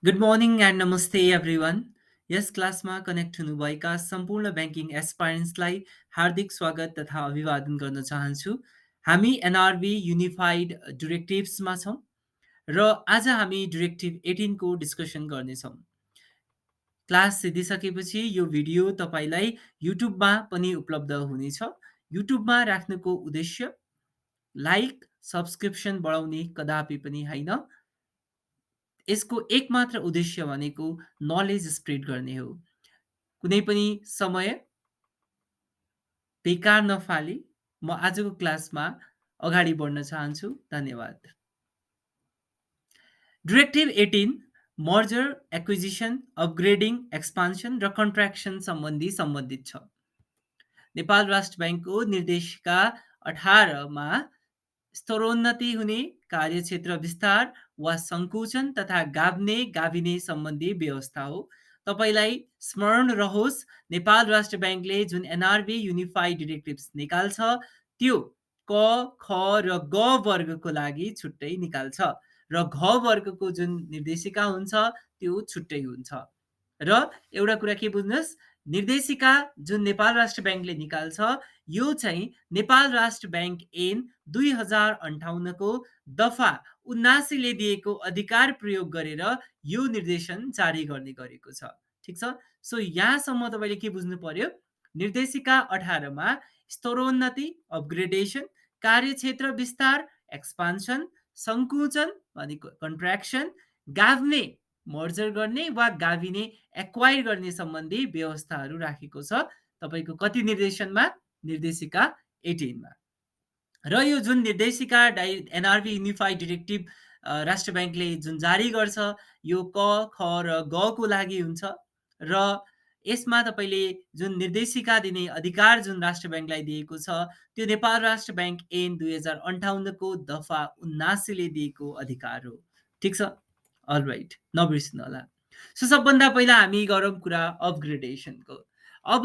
Good morning and नमस्ते everyone. यस क्लासमा connect हुनुभएका सम्पूर्ण ब्याङ्किङ एस्पायरेन्ट्सलाई हार्दिक स्वागत तथा अभिवादन गर्न चाहन्छु। हामी एनआरबी युनिफाइड डिरेक्टिभ्समा छौँ र आज हामी डिरेक्टिभ 18 को डिस्कसन गर्नेछौँ। क्लास सिधिसकेपछि यो भिडियो तपाईँलाई युट्युबमा पनि उपलब्ध हुनेछ। युट्युबमा राख्नुको उद्देश्य लाइक सब्सक्रिप्सन बढाउने कदापि पनि होइन। यसको एकमात्र उद्देश्य भनेको नलेज स्प्रेड गर्ने हो। कुनै पनि समय बेकार नफाली म आजको क्लासमा अगाडि बढ्न चाहन्छु। धन्यवाद। Directive 18 merger, acquisition, upgrading, expansion र कन्ट्र्याक्सन सम्बन्धित छ। नेपाल राष्ट्र ब्याङ्कको निर्देशिका 18 मा स्तरोन्नति हुने, कार्यक्षेत्र विस्तार वा सङ्कुचन तथा गाभिने सम्बन्धी व्यवस्था हो। तपाईँलाई स्मरण रहोस्, नेपाल राष्ट्र ब्याङ्कले जुन एनआरबी युनिफाइड डिरेक्टिभ्स निकाल्छ त्यो क, ख र ग वर्गको लागि छुट्टै निकाल्छ र घ वर्गको जुन निर्देशिका हुन्छ त्यो छुट्टै हुन्छ। र एउटा कुरा के बुझ्नुहोस्, निर्देशिका जुन नेपाल राष्ट्र ब्याङ्कले निकाल्छ यो चाहिँ नेपाल राष्ट्र ब्याङ्क ऐन 2058 को दफा 79 ले दिएको अधिकार प्रयोग गरेर यो निर्देशन जारी गर्ने गरेको छ। ठिक छ। सो यहाँसम्म तपाईँले के बुझ्नु पर्यो, निर्देशिका 18 मा स्तरोन्नति, अपग्रेडेसन, कार्यक्षेत्र विस्तार, एक्सपान्सन, सङ्कुचन भनेको कन्ट्र्याक्सन, गाभ्ने मर्जर गर्ने वा गाभिने एक्वायर गर्ने सम्बन्धी व्यवस्थाहरू राखेको छ तपाईँको कति निर्देशनमा, निर्देशिका 18 मा। र यो जुन निर्देशिका एनआरबी युनिफाइड डिरेक्टिभ राष्ट्र ब्याङ्कले जुन जारी गर्छ यो क, ख र ग को लागि हुन्छ र यसमा तपाईँले जुन निर्देशिका दिने अधिकार जुन राष्ट्र ब्याङ्कलाई दिएको छ त्यो नेपाल राष्ट्र ब्याङ्क ऐन 2058 को दफा 79 ले दिएको अधिकार हो। ठिक छ। अलराइट, नबिर्सिनु होला। सो सबभन्दा पहिला हामी गरौँ कुरा अपग्रेडेसनको। अब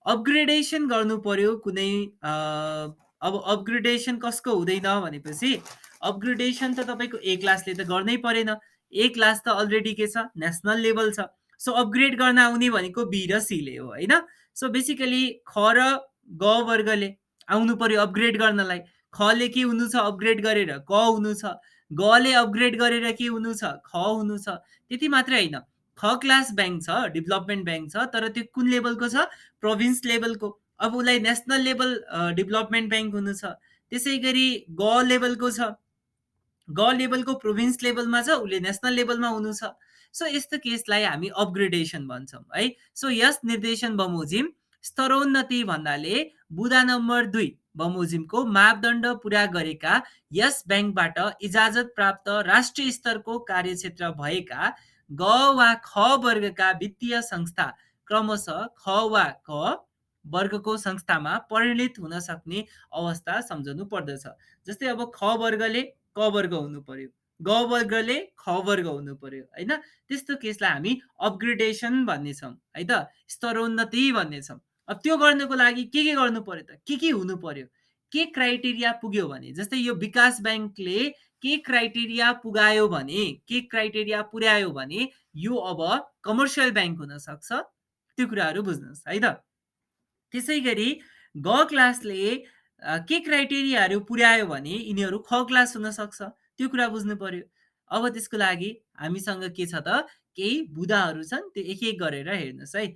अपग्रेडेसन गर्नु पर्यो कुनै अब अपग्रेडेसन कसको हुँदैन भनेपछि अपग्रेडेसन त तपाईँको ए क्लासले त गर्नै परेन। ए क्लास त अलरेडी के छ, नेसनल लेभल छ। सो अपग्रेड गर्न आउने भनेको बी र सीले हो होइन। सो बेसिकली ख र ग वर्गले आउनु पर्यो अपग्रेड गर्नलाई। खले के हुनु छ, अपग्रेड गरेर क हुनु छ। गले अपग्रेड गरेर के हुनु छ, ख हुनु छ। त्यति मात्रै होइन, ख क्लास ब्याङ्क छ, डेभलपमेन्ट ब्याङ्क छ, तर त्यो कुन लेभलको छ, प्रोभिन्स लेभलको। अब उसलाई नेसनल लेभल डेभलपमेन्ट ब्याङ्क हुनु छ। त्यसै गरी ग लेभलको छ, ग लेभलको प्रोभिन्स लेभलमा छ, उसले नेसनल लेभलमा हुनु छ। सो यस्तो केसलाई हामी अपग्रेडेसन भन्छौँ है। सो यस निर्देशन बमोजिम स्तरोन्नति भन्नाले बुँदा नम्बर 2 बमोजिमको मापदण्ड पुरा गरेका यस ब्याङ्कबाट इजाजत प्राप्त राष्ट्रिय स्तरको कार्यक्षेत्र भएका ग वा ख वर्गका वित्तीय संस्था क्रमशः ख वा क वर्गको संस्थामा परिणत हुन सक्ने अवस्था सम्झनु पर्दछ। जस्तै अब ख वर्गले क वर्ग हुनु पर्यो, ग वर्गले ख वर्ग हुनु पर्यो होइन। त्यस्तो केसलाई हामी अपग्रेडेसन भन्नेछौँ है त, स्तरोन्नति भन्नेछौँ। अब त्यो गर्नको लागि के गर्नु पर्यो त, के हुनु पर्यो, के क्राइटेरिया पुग्यो भने, जस्तै यो विकास ब्याङ्कले के क्राइटेरिया पुगायो भने, के क्राइटेरिया पुर्यायो भने यो अब कमर्सियल ब्याङ्क हुन सक्छ। त्यो कुराहरू बुझ्नुहोस् है त। त्यसै गरी ग क्लासले के क्राइटेरियाहरू पुर्यायो भने यिनीहरू ख क्लास हुन सक्छ, त्यो कुरा बुझ्नु पर्यो। अब त्यसको लागि हामीसँग के छ त, केही बुदाहरू छन्, त्यो एक एक गरेर हेर्नुहोस् है।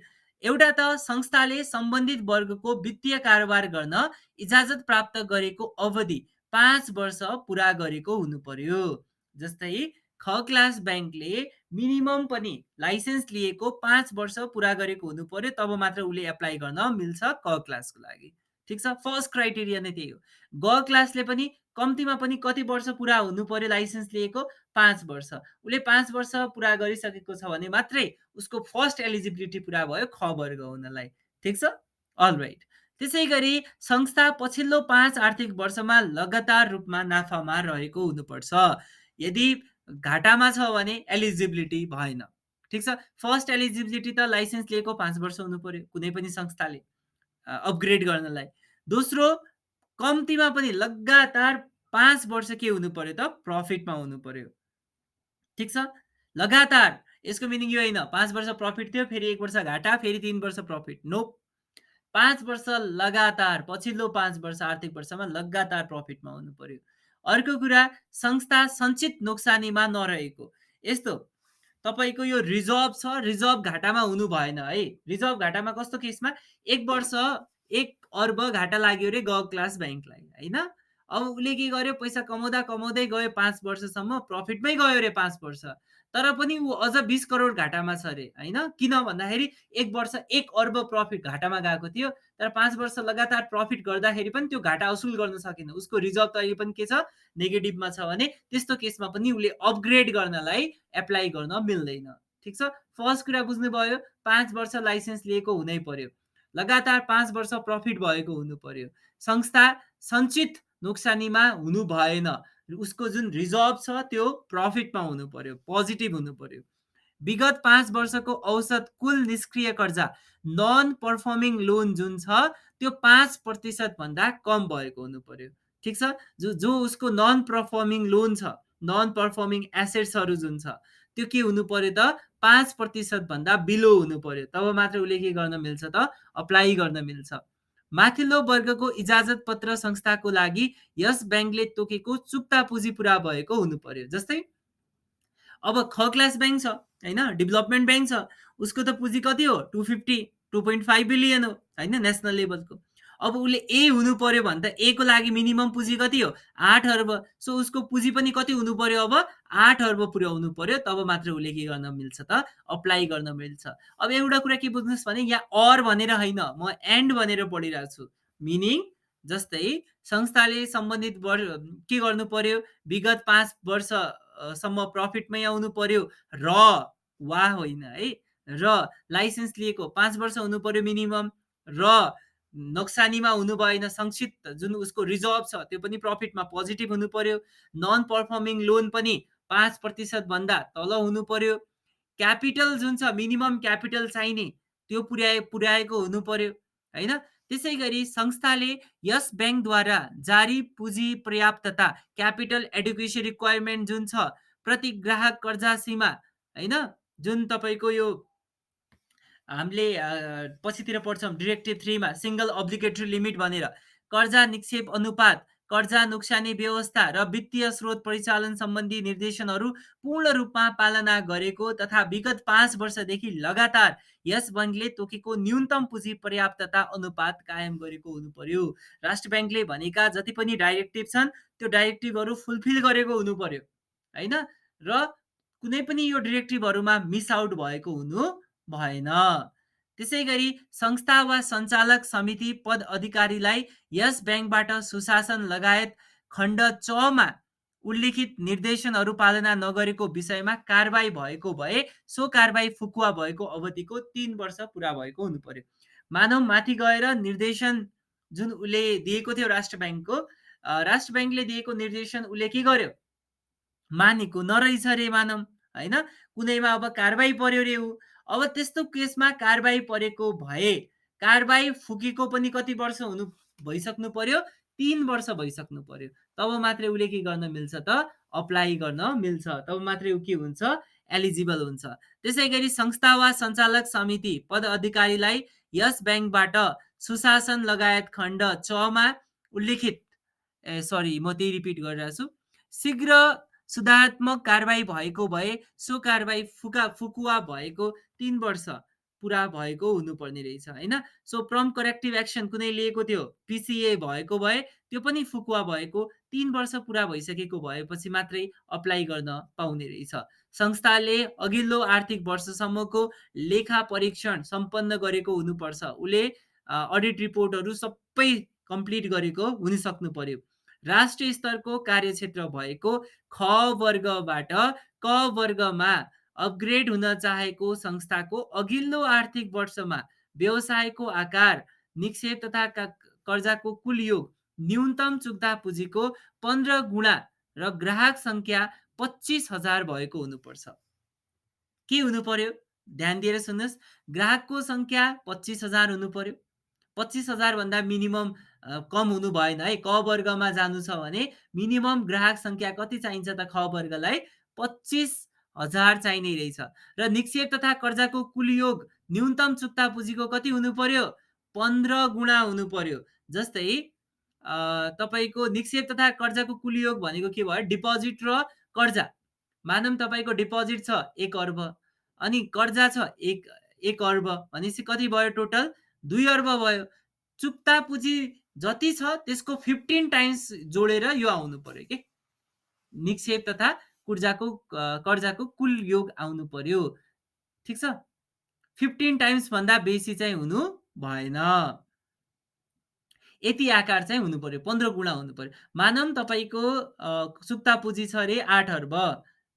एउटा त संस्थाले सम्बन्धित वर्गको वित्तीय कारोबार गर्न इजाजत प्राप्त गरेको अवधि 5 वर्ष पुरा गरेको हुनु पर्यो। जस्तै ख क्लास ब्याङ्कले मिनिमम पनि लाइसेन्स लिएको 5 वर्ष पुरा गरेको हुनु पर्यो, तब मात्र उसले एप्लाई गर्न मिल्छ क क्लासको लागि। ठिक छ, फर्स्ट क्राइटेरिया नै त्यही हो। ग क्लासले पनि कम्तीमा पनि कति वर्ष पुरा हुनु पर्यो लाइसेन्स लिएको, 5 वर्ष। उसले 5 वर्ष पुरा गरिसकेको छ भने मात्रै उसको फर्स्ट एलिजिबिलिटी पुरा भयो ख वर्ग हुनलाई। ठिक छ। अलराइट। त्यसै गरी संस्था पछिल्लो 5 आर्थिक वर्षमा लगातार रूपमा नाफामा रहेको हुनुपर्छ। यदि घाटामा छ भने एलिजिबिलिटी भएन। ठिक छ। फर्स्ट एलिजिबिलिटी त लाइसेन्स लिएको 5 वर्ष हुनु पर्यो कुनै पनि संस्थाले अपग्रेड गर्नलाई। दोस्रो, कम्तीमा पनि लगातार 5 वर्ष के हुनु पर्यो त, प्रफिटमा हुनु पर्यो। ठिक छ। लगातार यसको मिनिङ यो होइन 5 वर्ष प्रफिट थियो, फेरि 1 वर्ष घाटा, फेरि 3 वर्ष प्रफिट। नो, 5 वर्ष लगातार, पछिल्लो 5 वर्ष आर्थिक वर्षमा लगातार प्रफिटमा हुनु पर्यो। अर्को कुरा, संस्था सञ्चित नोक्सानीमा नरहेको। यस्तो तपाईँको यो रिजर्भ छ, रिजर्भ घाटामा हुनु भएन है। रिजर्भ घाटामा कस्तो केसमा 1 वर्ष 1 अर्ब घाटा लाग्यो अरे ग क्लास ब्याङ्कलाई, होइन? अब उसले के गर्यो, पैसा कमाउँदा कमाउँदै गयो, 5 वर्षसम्म प्रफिटमै गयो अरे 5 वर्ष। तर पनि ऊ अझ 20 करोड घाटामा छ अरे, होइन? किन भन्दाखेरि 1 वर्ष 1 अर्ब प्रफिट घाटामा गएको थियो, तर 5 वर्ष लगातार प्रफिट गर्दाखेरि पनि त्यो घाटा असुल गर्न सकेन। उसको रिजर्भ त अहिले पनि के छ, नेगेटिभमा छ भने त्यस्तो केसमा पनि उसले अपग्रेड गर्नलाई एप्लाई गर्न मिल्दैन। ठिक छ, फर्स्ट कुरा बुझ्नुभयो, 5 वर्ष लाइसेन्स लिएको हुनै पर्यो, लगातार 5 वर्ष प्रफिट भएको हुनु पर्यो, संस्था सञ्चित नोक्सानीमा हुनु भएन, उसको जुन रिजर्भ छ त्यो प्रफिटमा हुनु पर्यो, पोजिटिभ हुनु पर्यो, विगत 5 वर्षको औसत कुल निष्क्रिय कर्जा नन पर्फर्मिङ लोन जुन छ त्यो 5% भन्दा कम भएको हुनु पर्यो। ठिक छ, जो उसको नन पर्फर्मिङ लोन छ, नन पर्फर्मिङ एसेट्सहरू जुन छ त्यो के हुनु पर्यो त, 5% भन्दा बिलो हुनु पर्यो, तब मात्र उसले के गर्न मिल्छ त, अप्लाई गर्न मिल्छ। माथिल्लो वर्गको इजाजत पत्र संस्थाको लागि यस ब्याङ्कले तोकेको चुक्ता पुँजी पुरा भएको हुनु पर्यो। जस्तै अब ख क्लास ब्याङ्क छ, होइन, डेभलपमेन्ट ब्याङ्क छ, उसको त पुँजी कति हो, 250 2.5 बिलियन हो, होइन, नेसनल लेभलको। अब उसले ए हुनु पर्यो भने त ए को लागि मिनिमम पुँजी कति हो, 8 अर्ब। सो उसको पुँजी पनि कति हुनु पर्यो, अब 8 अर्ब पुर्याउनु पर्यो, तब मात्र उसले के गर्न मिल्छ त, अप्लाई गर्न मिल्छ। अब एउटा कुरा के बुझ्नुहोस् भने यहाँ अर भनेर होइन, म एन्ड भनेर पढिरहेको छु। मिनिङ जस्तै संस्थाले सम्बन्धित के गर्नु पर्यो, विगत 5 वर्ष सम्म प्रफिटमै आउनु पर्यो, र वा होइन है, र लाइसेन्स लिएको 5 वर्ष हुनु पर्यो मिनिमम, र नोक्सानीमा हुनु भएन, संक्षिप्त जुन उसको रिजर्भ छ त्यो पनि प्रफिटमा पोजिटिभ हुनु पर्यो, नन पर्फर्मिङ लोन पनि 5% भन्दा तल हुनु पर्यो, क्यापिटल जुन छ मिनिमम क्यापिटल चाहिने त्यो पुर्याएको हुनु पर्यो, होइन? त्यसै गरी संस्थाले यस ब्याङ्कद्वारा जारी पुँजी पर्याप्तता, क्यापिटल एडुकेसन रिक्वायरमेन्ट जुन छ, प्रति ग्राहक कर्जा सीमा, होइन, जुन तपाईँको यो हामीले पछितिर पढ्छौँ डिरेक्टिभ 3 मा सिंगल अब्लिगेटरी लिमिट भनेर, कर्जा निक्षेप अनुपात, कर्जा नोक्सानी व्यवस्था र वित्तीय स्रोत परिचालन सम्बन्धी निर्देशनहरू पूर्ण रूपमा पालना गरेको तथा विगत 5 वर्षदेखि लगातार यस ब्याङ्कले तोकेको न्यूनतम पुँजी पर्याप्तता अनुपात कायम गरेको हुनु पर्यो। राष्ट्र ब्याङ्कले भनेका जति पनि डाइरेक्टिभ छन् त्यो डाइरेक्टिभहरू फुलफिल गरेको हुनु पर्यो, होइन, र कुनै पनि यो डिरेक्टिभहरूमा मिस आउट भएको हुनु भएन। त्यसै गरी संस्था वा सञ्चालक समिति पद अधिकारीलाई यस ब्याङ्कबाट सुशासन लगायत खण्ड 6 मा उल्लिखित निर्देशनहरू पालना नगरेको विषयमा कारबाही भएको भए सो कारबाही फुकुवा भएको अवधिको 3 वर्ष पुरा भएको हुनु पर्यो। मानव माथि गएर निर्देशन जुन उसले दिएको थियो राष्ट्र ब्याङ्कको, राष्ट्र ब्याङ्कले दिएको निर्देशन उसले के गर्यो, मानेको नरहेछ रे मानव, होइन, कुनैमा अब कारबाही पर्यो रे ऊ। अब त्यस्तो केसमा कारबाही परेको भए कारबाही फुकेको पनि कति वर्ष हुनु भइसक्नु पर्यो, 3 वर्ष भइसक्नु पर्यो, तब मात्रै उसले के गर्न मिल्छ त, अप्लाई गर्न मिल्छ, तब मात्रै ऊ के हुन्छ, एलिजिबल हुन्छ। त्यसै गरी संस्था वा सञ्चालक समिति पद अधिकारीलाई यस ब्याङ्कबाट सुशासन लगायत खण्ड 6 मा उल्लिखित म त्यही रिपिट गरिरहेको छु, शीघ्र सुधारात्मक कारबाही भएको भए सो कारबाही फुकुवा भएको 3 वर्ष पुरा भएको हुनुपर्ने रहेछ, होइन? सो प्रम्प्ट करेक्टिभ एक्सन कुनै लिएको थियो, पिसिए भएको भए त्यो पनि फुकुवा भएको 3 वर्ष पुरा भइसकेको भएपछि मात्रै अप्लाई गर्न पाउने रहेछ। संस्थाले अघिल्लो आर्थिक वर्षसम्मको लेखा परीक्षण सम्पन्न गरेको हुनुपर्छ, उसले अडिट रिपोर्टहरू सबै कम्प्लिट गरेको हुनसक्नु पर्यो। राष्ट्रिय स्तरको कार्यक्षेत्र भएको ख वर्गबाट क वर्गमा अपग्रेड हुन चाहेको संस्थाको अघिल्लो आर्थिक वर्षमा व्यवसायको आकार, निक्षेप तथा कर्जाको कुल योग, न्यूनतम चुक्ता पुँजीको 15 गुणा र ग्राहक संख्या 25,000 भएको हुनुपर्छ। के हुनु पर्यो, ध्यान दिएर सुन्नुहोस्, ग्राहकको संख्या 25,000 हुनु पर्यो। 25,000 भन्दा मिनिमम कम हुनु भएन है। क वर्गमा जानु छ भने मिनिमम ग्राहक संख्या कति चाहिन्छ त ख वर्गलाई, 1000 चाहिने रहेछ र निक्षेप तथा कर्जाको कुल योग न्यूनतम चुक्ता पुँजीको कति हुनु पर्यो? 15 गुणा हुनु पर्यो। जस्तै तपाईँको निक्षेप तथा कर्जाको कुल योग भनेको के भयो? डिपोजिट र कर्जा। मानौँ तपाईँको डिपोजिट छ 1 अर्ब अनि कर्जा छ 1 अर्ब भनेपछि कति भयो टोटल? 2 अर्ब भयो। चुक्ता पुँजी जति छ त्यसको 15 टाइम्स जोडेर यो आउनु पर्यो के। निक्षेप तथा कर्जाको कुल योग आउनु पर्यो। ठिक छ? 15 टाइम्स भन्दा बेसी चाहिँ हुनु भएन। यति आकार चाहिँ हुनु पर्यो, 15 गुणा हुनु पर्यो। मानौँ तपाईँको चुक्ता पुँजी छ अरे 8 अर्ब,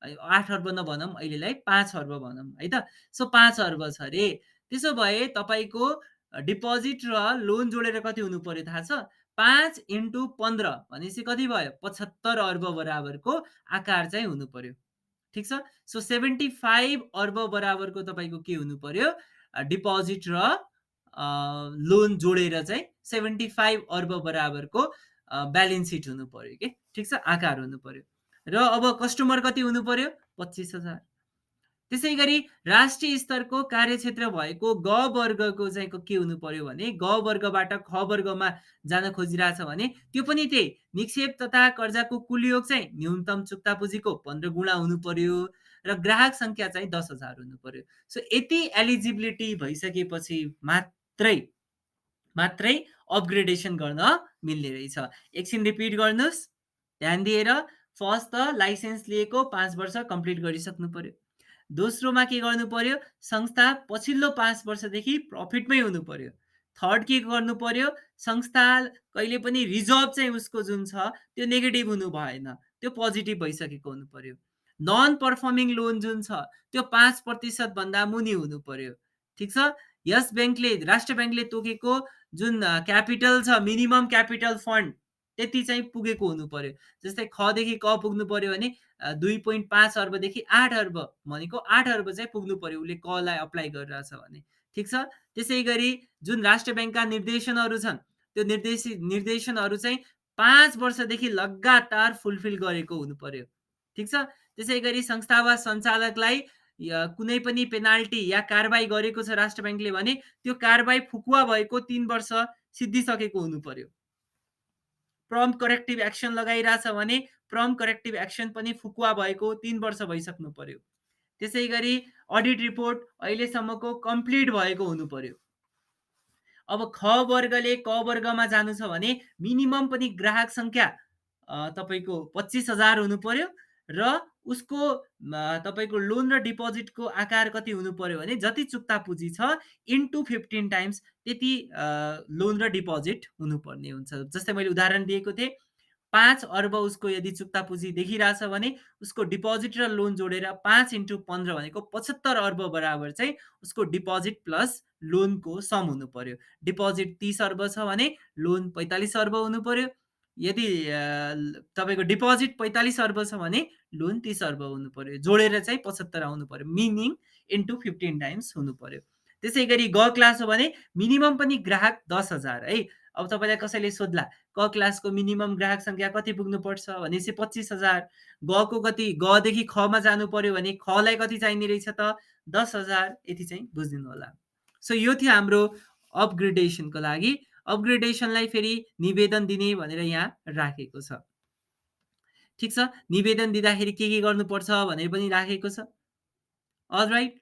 8 अर्ब नभनौँ अहिलेलाई 5 अर्ब भनौँ है त। सो 5 अर्ब छ अरे, त्यसो भए तपाईँको डिपोजिट र लोन जोडेर कति हुनु पर्यो थाहा छ? 5 × 15 भनेपछि कति भयो? 75 अर्ब बराबरको आकार चाहिँ हुनु पर्यो। ठिक छ? सो 75 अर्ब बराबरको तपाईँको के हुनु पर्यो? डिपोजिट र लोन जोडेर चाहिँ 75 अर्ब बराबरको ब्यालेन्स सिट हुनु पर्यो के। ठिक छ? आकार हुनु पर्यो। र अब कस्टमर कति हुनु पर्यो? 25,000। त्यसै गरी राष्ट्रिय स्तरको कार्यक्षेत्र भएको ग वर्गको चाहिँ के हुनु पर्यो भने, ग वर्गबाट ख वर्गमा जान खोजिरहेछ भने त्यो पनि त्यही निक्षेप तथा कर्जाको कुल योग चाहिँ न्यूनतम चुक्ता पुँजीको 15 गुणा हुनु पर्यो र ग्राहक संख्या चाहिँ 10,000 हुनु पर्यो। सो यति एलिजिबिलिटी भइसकेपछि मात्रै अपग्रेडेसन गर्न मिल्ने रहेछ। एकछिन रिपिट गर्नुहोस् ध्यान दिएर। फर्स्ट त लाइसेन्स लिएको 5 वर्ष कम्प्लिट गरिसक्नु पर्यो। दोस्रोमा के गर्नु पर्यो? संस्था पछिल्लो 5 वर्षदेखि प्रफिटमै हुनु पर्यो। थर्ड के गर्नु पर्यो? संस्था कहिले पनि रिजर्भ चाहिँ उसको जुन छ त्यो नेगेटिभ हुनु भएन, त्यो पोजिटिभ भइसकेको हुनु पर्यो। नन पर्फर्मिङ लोन जुन छ त्यो 5% भन्दा मुनि हुनु पर्यो। ठिक छ? यस ब्याङ्कले, राष्ट्र ब्याङ्कले तोकेको जुन क्यापिटल छ, मिनिमम क्यापिटल फन्ड त्यति चाहिँ पुगेको हुनु पर्यो। जस्तै खदेखि क पुग्नु पर्यो भने 2.5 अर्बदेखि 8 अर्ब भनेको 8 अर्ब चाहिँ पुग्नु पर्यो उसले कलाई अप्लाई गरिरहेछ भने। ठिक छ? त्यसै गरी जुन राष्ट्र ब्याङ्कका निर्देशनहरू छन् त्यो निर्देशनहरू चाहिँ 5 वर्षदेखि लगातार फुलफिल गरेको हुनु पर्यो। ठिक छ? त्यसै गरी संस्था वा सञ्चालकलाई कुनै पनि पेनाल्टी या कारबाही गरेको छ राष्ट्र ब्याङ्कले भने त्यो कारबाही फुकुवा भएको 3 वर्ष सिद्धिसकेको हुनु पर्यो। प्रम्प्ट करेक्टिभ एक्सन लगाइरहेछ भने प्रम्प्ट करेक्टिभ एक्सन पनि फुकुवा भएको 3 वर्ष भइसक्नु पर्यो। त्यसै गरी अडिट रिपोर्ट अहिलेसम्मको कम्प्लिट भएको हुनु पर्यो। अब ख वर्गले क वर्गमा जानु छ भने मिनिमम पनि ग्राहक संख्या तपाईँको 25,000 हुनु पर्यो र उसको तपाईँको लोन र डिपोजिटको आकार कति हुनु पर्यो भने जति चुक्ता पुँजी छ इन्टु 15 टाइम्स त्यति लोन र डिपोजिट हुनुपर्ने हुन्छ। जस्तै मैले उदाहरण दिएको थिएँ, 5 अर्ब उसको यदि चुक्ता पुँजी देखिरहेछ भने उसको डिपोजिट र लोन जोडेर 5 × 15 भनेको 75 अर्ब बराबर चाहिँ उसको डिपोजिट प्लस लोनको सम हुनु पर्यो। डिपोजिट 30 अर्ब छ भने लोन 45 अर्ब हुनु पर्यो। यदि तपाईँको डिपोजिट 45 अर्ब छ भने लोन 30 अर्ब हुनु पर्यो। जोडेर चाहिँ 75 आउनु पर्यो, मिनिङ इन्टु 15 टाइम्स हुनु पर्यो। त्यसै गरी ग क्लास हो भने मिनिमम पनि ग्राहक 10,000 है। अब तपाईँलाई कसैले सोध्ला क क्लासको मिनिमम ग्राहक संख्या कति पुग्नुपर्छ भनेपछि 25,000। गको कति, गदेखि खमा जानु पर्यो भने खलाई कति चाहिने रहेछ त? 10,000। यति चाहिँ बुझिदिनु होला। सो यो थियो हाम्रो अपग्रेडेसनको लागि। अपग्रेडेसनलाई फेरि निवेदन दिने भनेर यहाँ राखेको छ। ठिक छ? निवेदन दिँदाखेरि के गर्नुपर्छ भनेर पनि राखेको छ। All right,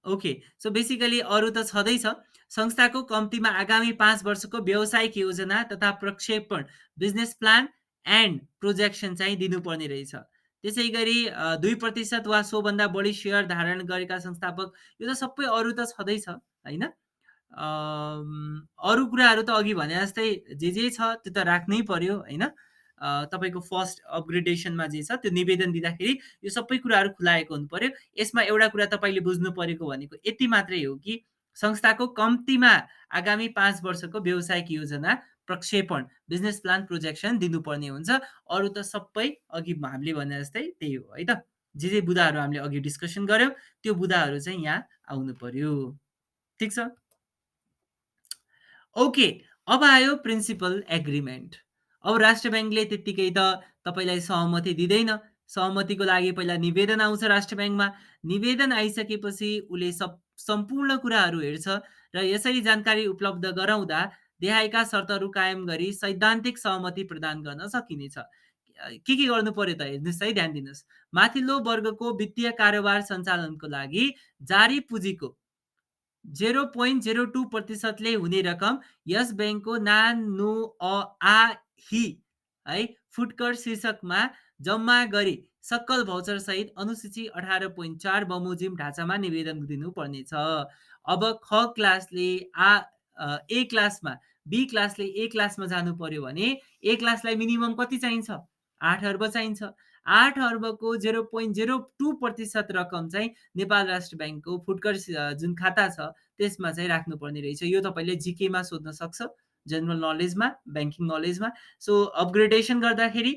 okay. सो बेसिकली अरू त छँदैछ। संस्थाको कम्तीमा आगामी 5 वर्षको व्यावसायिक योजना तथा प्रक्षेपण बिजनेस प्लान एन्ड प्रोजेक्सन चाहिँ दिनुपर्ने रहेछ। त्यसै गरी 2% वा सोभन्दा बढी सेयर धारण गरेका संस्थापक, यो त सबै अरू त छँदैछ होइन। अरू कुराहरू त अघि भने जस्तै जे छ त्यो त राख्नै पर्यो होइन। तपाईँको फर्स्ट अपग्रेडेसनमा जे छ त्यो निवेदन दिँदाखेरि यो सबै कुराहरू खुलाएको हुनु पर्यो। यसमा एउटा कुरा तपाईँले बुझ्नु परेको भनेको यति मात्रै हो कि संस्थाको कम्तीमा आगामी 5 वर्षको व्यावसायिक योजना प्रक्षेपण बिजनेस प्लान प्रोजेक्सन दिनुपर्ने हुन्छ। अरू त सबै अघि हामीले भने जस्तै त्यही हो है त। जे बुदाहरू हामीले अघि डिस्कसन गऱ्यौँ त्यो बुदाहरू चाहिँ यहाँ आउनु पर्यो। ठिक छ? ओके, अब आयो प्रिन्सिपल एग्रिमेन्ट। अब राष्ट्र ब्याङ्कले त्यत्तिकै त तपाईँलाई सहमति दिँदैन। सहमतिको लागि पहिला निवेदन आउँछ राष्ट्र ब्याङ्कमा। निवेदन आइसकेपछि उसले सम्पूर्ण कुराहरू हेर्छ र यसरी जानकारी उपलब्ध गराउँदा देहायका शर्तहरू कायम गरी सैद्धान्तिक सहमति प्रदान गर्न सकिनेछ। के गर्नु पर्यो त हेर्नुहोस् है, ध्यान दिनुहोस्। माथिल्लो वर्गको वित्तीय कारोबार सञ्चालनको लागि जारी पुँजीको 0.02% हुने रकम यस ब्याङ्कको नो आ हि है फुटकर शीर्षकमा जम्मा गरी सक्कल भाउचर सहित अनुसूची 18.4 बमोजिम ढाँचामा निवेदन दिनुपर्नेछ। अब ख क्लासले ए क्लासमा, बी क्लासले ए क्लासमा जानु पर्यो भने ए क्लासलाई मिनिमम कति चाहिन्छ? 8 अर्ब चाहिन्छ। 8 अर्बको 0.02% रकम चाहिँ नेपाल राष्ट्र ब्याङ्कको फुटकर जुन खाता छ त्यसमा चाहिँ राख्नुपर्ने रहेछ। यो तपाईँले जिकेमा सोध्न सक्छ, जनरल नलेजमा, ब्याङ्किङ नलेजमा। सो अपग्रेडेसन गर्दाखेरि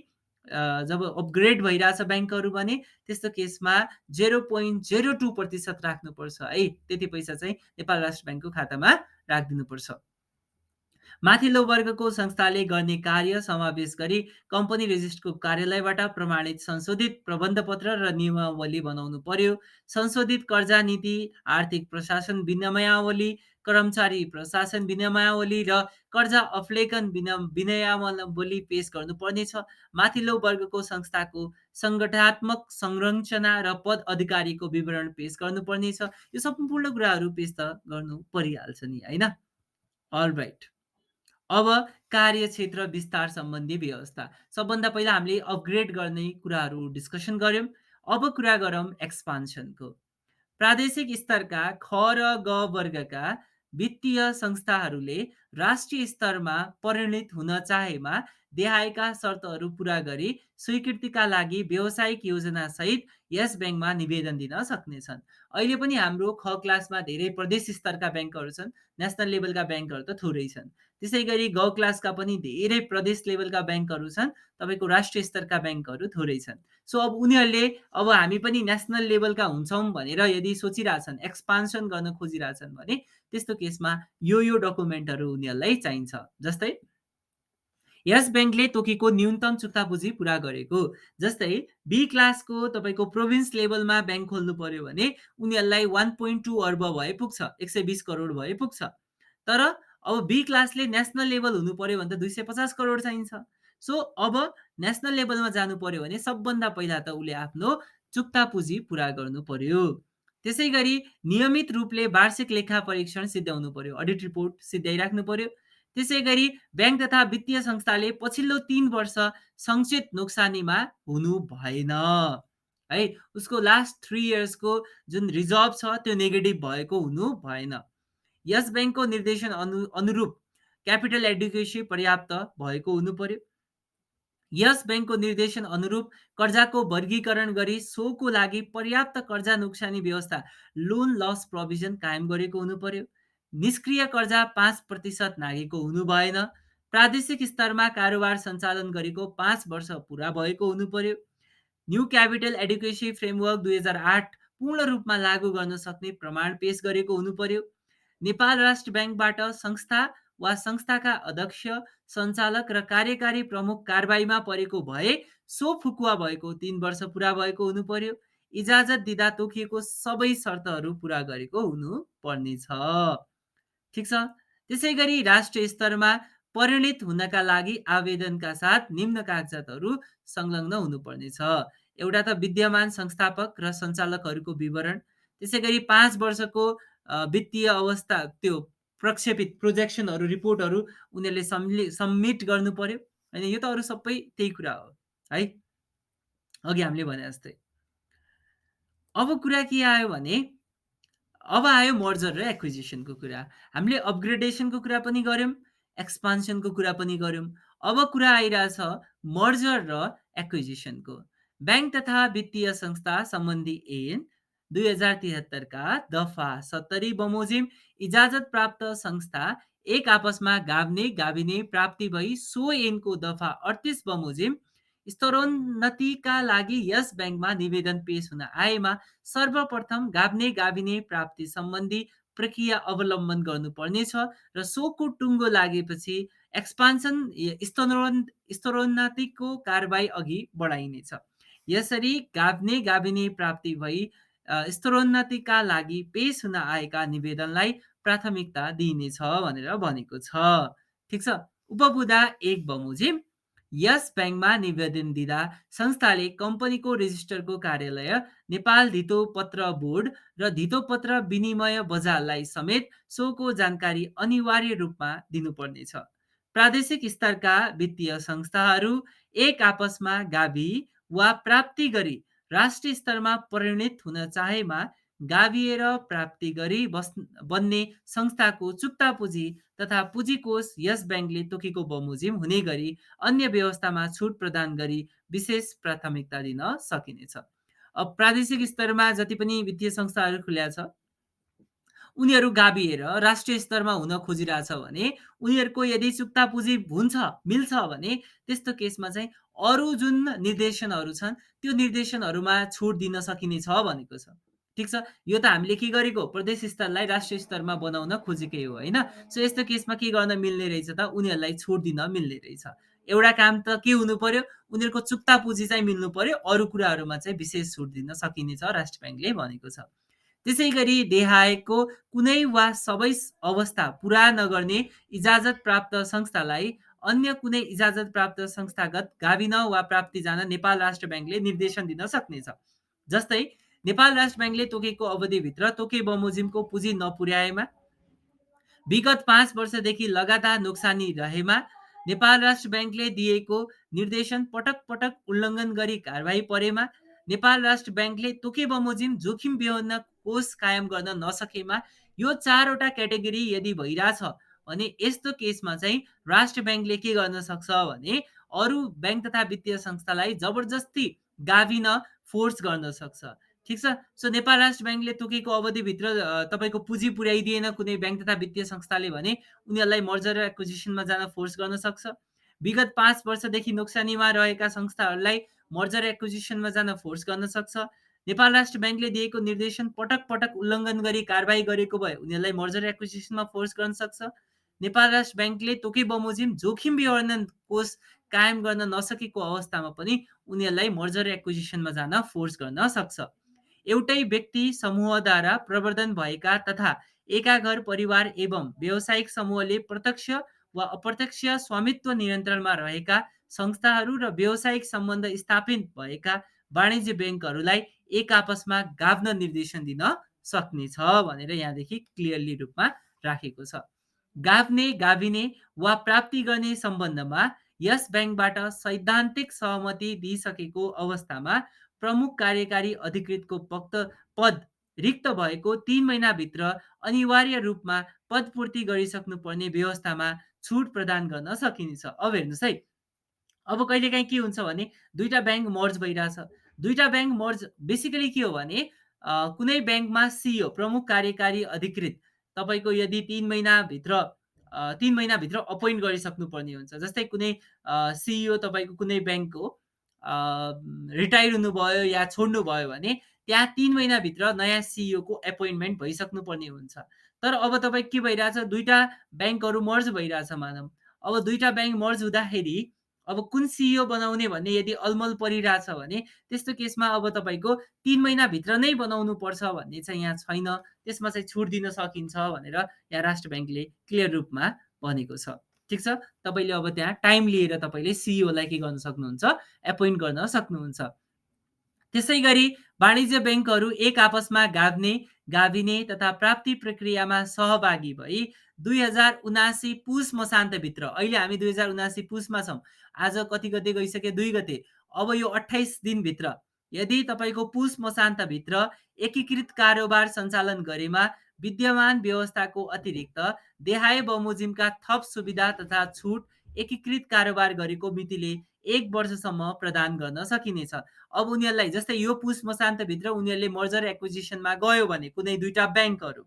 जब अपग्रेड भइरहेछ ब्याङ्कहरू भने त्यस्तो केसमा 0.02% राख्नुपर्छ है। त्यति पैसा चाहिँ नेपाल राष्ट्र ब्याङ्कको खातामा राखिदिनुपर्छ। माथिल्लो वर्गको संस्थाले गर्ने कार्य समावेश गरी कम्पनी रजिस्ट्रीको कार्यालयबाट प्रमाणित संशोधित प्रबन्धपत्र र नियमावली बनाउनु पर्यो। संशोधित कर्जा नीति, आर्थिक प्रशासन विनियमावली, कर्मचारी प्रशासन विनियमावली र कर्जा अवलेखन विनियमावली पेश गर्नुपर्नेछ। माथिल्लो वर्गको संस्थाको सङ्गठनात्मक संरचना र पद अधिकारीको विवरण पेश गर्नुपर्नेछ। यो सम्पूर्ण कुराहरू पेश त गर्नु परिहाल्छ नि, होइन? अलराइट। अब कार्यक्षेत्र विस्तार सम्बन्धी व्यवस्था। सबभन्दा पहिला हामीले अपग्रेड गर्ने कुराहरू डिस्कसन गऱ्यौँ। अब कुरा गरौँ एक्सपान्सनको। प्रादेशिक स्तरका ख र ग वर्गका वित्तीय संस्थाहरूले राष्ट्रिय स्तरमा परिणत हुन चाहेमा देहायका शर्तहरू पुरा गरी स्वीकृतिका लागि व्यावसायिक योजनासहित यस ब्याङ्कमा निवेदन दिन सक्नेछन्। अहिले पनि हाम्रो ख क्लासमा धेरै प्रदेश स्तरका ब्याङ्कहरू छन्, नेसनल लेभलका ब्याङ्कहरू त थोरै छन्। त्यसै गरी ग क्लासका पनि धेरै प्रदेश लेभलका ब्याङ्कहरू छन्, तपाईँको राष्ट्रिय स्तरका ब्याङ्कहरू थोरै छन्। सो अब उनीहरूले अब हामी पनि नेसनल लेभलका हुन्छौँ भनेर यदि सोचिरहेछन्, एक्सपान्सन गर्न खोजिरहेछन् भने त्यस्तो केसमा यो डकुमेन्टहरू उनीहरूलाई चाहिन्छ। जस्तै यस ब्याङ्कले तोकेको न्यूनतम चुक्ता पुँजी पुरा गरेको। जस्तै बी क्लासको तपाईँको प्रोभिन्स लेभलमा ब्याङ्क खोल्नु पर्यो भने उनीहरूलाई 1.2 अर्ब भए पुग्छ, 120 करोड भए पुग्छ। तर अब बी क्लासले नेसनल लेभल हुनु पर्यो भने त 250 करोड चाहिन्छ। सो अब नेसनल लेभलमा जानु पर्यो भने सबभन्दा पहिला त उसले आफ्नो चुक्ता पुँजी पुरा गर्नु पर्यो। त्यसै गरी नियमित रूपले वार्षिक लेखा परीक्षण सिद्ध्याउनु पर्यो, अडिट रिपोर्ट सिद्ध्याइराख्नु पर्यो। त्यसै गरी ब्याङ्क तथा वित्तीय संस्थाले पछिल्लो 3 वर्ष सञ्चित नोक्सानीमा हुनु भएन है। उसको लास्ट 3 इयर्सको जुन रिजर्भ छ त्यो नेगेटिभ भएको हुनु भएन। यस ब्याङ्कको निर्देशन अनुरूप क्यापिटल एडुकेसी पर्याप्त भएको हुनु पर्यो। यस ब्याङ्कको निर्देशन अनुरूप कर्जाको वर्गीकरण गरी सोको लागि पर्याप्त कर्जा नोक्सानी व्यवस्था, लोन लस प्रोभिजन कायम गरेको हुनु पर्यो। निष्क्रिय कर्जा 5% नागेको हुनु भएन। प्रादेशिक स्तरमा कारोबार सञ्चालन गरेको 5 वर्ष पुरा भएको हुनु पर्यो। न्यू क्यापिटल एडुकेसी फ्रेमवर्क 2008 पूर्ण रूपमा लागू गर्न सक्ने प्रमाण पेश गरेको हुनु पर्यो। नेपाल राष्ट्र ब्याङ्कबाट संस्था वा संस्थाका अध्यक्ष, सञ्चालक र कार्यकारी प्रमुख कारबाहीमा परेको भए सो फुकुवा भएको 3 वर्ष पुरा भएको हुनु पर्यो। इजाजत दिँदा तोकिएको सबै शर्तहरू पुरा गरेको हुनु पर्नेछ। ठिक छ। त्यसै गरी राष्ट्रिय स्तरमा परिणत हुनका लागि आवेदनका साथ निम्न कागजातहरू संलग्न हुनुपर्नेछ। एउटा त विद्यमान संस्थापक र सञ्चालकहरूको विवरण, त्यसै गरी 5 वर्षको वित्तीय अवस्था, त्यो प्रक्षेपित प्रोजेक्सनहरू, रिपोर्टहरू उनीहरूले सबमिट गर्नु पर्यो। होइन, यो त अरू सबै त्यही कुरा हो है, अघि हामीले भने जस्तै। अब कुरा के आयो भने अब आयो मर्जर र एक्विजिसनको कुरा। हामीले अपग्रेडेसनको कुरा पनि गऱ्यौँ, एक्सपान्सनको कुरा पनि गऱ्यौँ। अब कुरा आइरहेछ मर्जर र एक्विजिसनको। ब्याङ्क तथा वित्तीय संस्था सम्बन्धी ऐन 2073 का दफा 70 बमोजिम इजाजत प्राप्त संस्था एक आपसमा गाभिने प्राप्ति भई सो ऐनको दफा 38 बमोजिम स्तरोन्नतिका लागि यस ब्याङ्कमा निवेदन पेश हुन आएमा सर्वप्रथम गाभिने प्राप्ति सम्बन्धी प्रक्रिया अवलम्बन गर्नुपर्नेछ र सोको टुङ्गो लागेपछि एक्सपान्सन स्तरोन्नतिको कारबाही अघि बढाइनेछ। यसरी गाभ्ने गाभिने प्राप्ति भई स्तरोन्नतिका लागि पेश हुन आएका निवेदनलाई प्राथमिकता दिइनेछ भनेर भनेको छ। ठिक छ। उपबुदा 1 बमोजिम यस ब्याङ्कमा निवेदन दिँदा संस्थाले कम्पनीको रेजिस्टरको कार्यालय, नेपाल धितोपत्र बोर्ड र धितोपत्र विनिमय बजारलाई समेत सोको जानकारी अनिवार्य रूपमा दिनुपर्नेछ। प्रादेशिक स्तरका वित्तीय संस्थाहरू एक आपसमा गाभी वा प्राप्ति गरी राष्ट्रिय स्तरमा परिणत हुन चाहेमा गाभिएर प्राप्ति गरी बन्ने संस्थाको चुक्ता पुँजी तथा पुँजीकोष यस ब्याङ्कले तोकेको बमोजिम हुने गरी अन्य व्यवस्थामा छुट प्रदान गरी विशेष प्राथमिकता दिन सकिनेछ। अब प्रादेशिक स्तरमा जति पनि वित्तीय संस्थाहरू खुल्या छ उनीहरू गाभिएर राष्ट्रिय स्तरमा हुन खोजिरहेछ भने उनीहरूको यदि चुक्ता पुँजी हुन्छ मिल्छ भने त्यस्तो केसमा चाहिँ अरू जुन निर्देशनहरू छन् त्यो निर्देशनहरूमा छुट दिन सकिनेछ भनेको छ। ठिक छ। यो त हामीले के गरेको प्रदेश स्तरलाई राष्ट्रिय स्तरमा बनाउन खोजेकै हो होइन। सो यस्तो केसमा के गर्न मिल्ने रहेछ त उनीहरूलाई छुट दिन मिल्ने रहेछ। एउटा काम त के हुनु पर्यो उनीहरूको चुक्ता पुँजी चाहिँ मिल्नु पर्यो, अरू कुराहरूमा चाहिँ विशेष छुट दिन सकिनेछ राष्ट्र ब्याङ्कले भनेको छ। त्यसै गरी देहायको कुनै वा सबै अवस्था पुरा नगर्ने इजाजत प्राप्त संस्थालाई अन्य कुनै इजाजत प्राप्त संस्थागत गाभिन वा प्राप्ति जान नेपाल राष्ट्र ब्याङ्कले निर्देशन दिन सक्नेछ। जस्तै नेपाल राष्ट्र ब्याङ्कले तोकेको अवधिभित्र तोके बमोजिमको पुँजी नपुर्याएमा, विगत 5 वर्षदेखि लगातार नोक्सानी रहेमा, नेपाल राष्ट्र ब्याङ्कले दिएको निर्देशन पटक पटक उल्लङ्घन गरी कारबाही परेमा, नेपाल राष्ट्र ब्याङ्कले तोके बमोजिम जोखिम बेहोर्न कोष कायम गर्न नसकेमा, यो 4 वटा क्याटेगोरी यदि भइरहेछ भने यस्तो केसमा चाहिँ राष्ट्र ब्याङ्कले के गर्न सक्छ भने अरू ब्याङ्क तथा वित्तीय संस्थालाई जबरजस्ती गाभिन फोर्स गर्न सक्छ। ठिक छ। सो नेपाल राष्ट्र ब्याङ्कले तोकेको अवधिभित्र तपाईँको पुँजी पुर्याइदिएन कुनै ब्याङ्क तथा वित्तीय संस्थाले भने उनीहरूलाई मर्जर र एक्विजिसनमा जान फोर्स गर्न सक्छ। विगत 5 वर्षदेखि नोक्सानीमा रहेका संस्थाहरूलाई मर्जर एक्विजिसनमा जान फोर्स गर्न सक्छ। नेपाल राष्ट्र ब्याङ्कले दिएको निर्देशन पटक पटक उल्लङ्घन गरी कारबाही गरेको भए उनीहरूलाई मर्जर एक्विजिसनमा फोर्स गर्न सक्छ। नेपाल राष्ट्र ब्याङ्कले तोके बमोजिम जोखिम बेहोर्न कोष कायम गर्न नसकेको अवस्थामा पनि उनीहरूलाई मर्जर एक्विजिसनमा जान फोर्स गर्न सक्छ। एउटै व्यक्ति समूहद्वारा प्रवर्धन भएका तथा एका घर परिवार एवं व्यावसायिक समूहले प्रत्यक्ष वा अप्रत्यक्ष स्वामित्व नियन्त्रणमा रहेका संस्थाहरू र व्यावसायिक सम्बन्ध स्थापित भएका वाणिज्य ब्याङ्कहरूलाई एक आपसमा गाभ्न निर्देशन दिन सक्नेछ भनेर यहाँदेखि क्लियरली रूपमा राखेको छ। गाभ्ने गाभिने वा प्राप्ति गर्ने सम्बन्धमा यस ब्याङ्कबाट सैद्धान्तिक सहमति दिइसकेको अवस्थामा प्रमुख कार्यकारी अधिकृतको पद रिक्त भएको 3 महिनाभित्र अनिवार्य रूपमा पदपूर्ति गरिसक्नुपर्ने व्यवस्थामा छुट प्रदान गर्न सकिनेछ। अब हेर्नुहोस् है, अब कहिलेकाहीँ के हुन्छ भने दुईटा ब्याङ्क मर्ज भइरहेछ। दुईटा ब्याङ्क मर्ज बेसिकली के हो भने कुनै ब्याङ्कमा सिइओ प्रमुख कार्यकारी अधिकृत तपाईँको यदि 3 महिनाभित्र अपोइन्ट गरिसक्नुपर्ने हुन्छ। जस्तै कुनै सिइओ तपाईँको कुनै ब्याङ्कको रिटायर हुनुभयो या छोड्नुभयो भने त्यहाँ 3 महिनाभित्र नयाँ सिइओको एपोइन्टमेन्ट भइसक्नुपर्ने हुन्छ। तर अब तपाईँ के भइरहेछ दुईटा ब्याङ्कहरू मर्ज भइरहेछ मानौँ। अब दुईटा ब्याङ्क मर्ज हुँदाखेरि अब कुन सिइओ बनाउने भन्ने यदि अलमल परिरहेछ भने त्यस्तो केसमा अब तपाईँको 3 महिनाभित्र नै बनाउनु पर्छ भन्ने चाहिँ यहाँ छैन। त्यसमा चाहिँ छुट दिन सकिन्छ भनेर यहाँ राष्ट्र ब्याङ्कले क्लियर रूपमा भनेको छ। ठिक छ। तपाईँले अब त्यहाँ टाइम लिएर तपाईँले सिइओलाई के गर्न सक्नुहुन्छ एपोइन्ट गर्न सक्नुहुन्छ। त्यसै गरी वाणिज्य ब्याङ्कहरू एक आपसमा गाभिने तथा प्राप्ति प्रक्रियामा सहभागी भई 2079 पुस मसान्तभित्र, अहिले हामी 2079 पुसमा छौँ, आज कति गते गइसके 2 गते, अब यो 28 दिनभित्र यदि तपाईँको पुस मसान्तभित्र एकीकृत कारोबार सञ्चालन गरेमा विद्यमान व्यवस्थाको अतिरिक्त देहाय बमोजिमका थप सुविधा तथा छुट एकीकृत कारोबार गरेको मितिले 1 वर्षसम्म प्रदान गर्न सकिनेछ। अब उनीहरूलाई जस्तै यो पुस मसान्तभित्र उनीहरूले मर्जर एक्विजिसनमा गयो भने कुनै दुईटा ब्याङ्कहरू,